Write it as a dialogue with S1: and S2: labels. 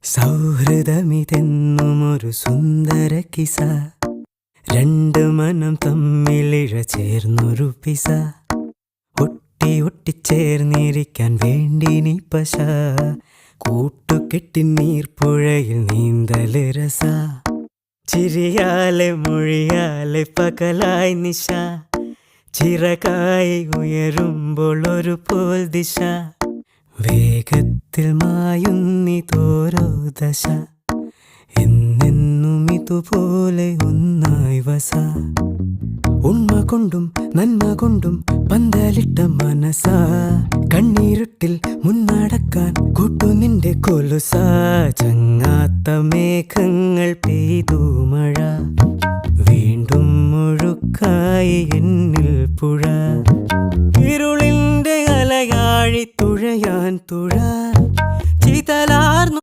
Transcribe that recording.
S1: സൗഹൃദമിതെന്നുമൊരു സുന്ദര കിസ, രണ്ട് മനം തമ്മിലിഴ ചേർന്നൊരു പിസ, ഒട്ടി ഒട്ടിച്ചേർന്നിരിക്കാൻ വേണ്ടി നീ പശ, കൂട്ടുകെട്ടി നീർപ്പുഴയിൽ നീന്തല് രസ, ചിരിയാലെ മൊഴിയാലെ പകലായി നിശ, ചിറകായി ഉയരുമ്പോൾ ഒരു പോൽ ദിശ, വേഗത്തിൽ മായുന്നിതോരോ ദശ, എന്നെന്നും ഇതുപോലെ ഒന്നായി വസ, ഉണ്മ കൊണ്ടും നന്മ കൊണ്ടും പന്തലിട്ട മനസ, കണ്ണീരുട്ടിൽ മുന്നടക്കാൻ കൂട്ടു നിന്റെ കൊലുസ, ചങ്ങാത്ത മേഘങ്ങൾ പെയ്തു മഴ, വീണ്ടും മുഴുക്കായി എന്നിൽ പുഴ, ഇരുളിന്റെ അലയാഴി തുഴയാൻ തുഴ ചിതലാർന്നു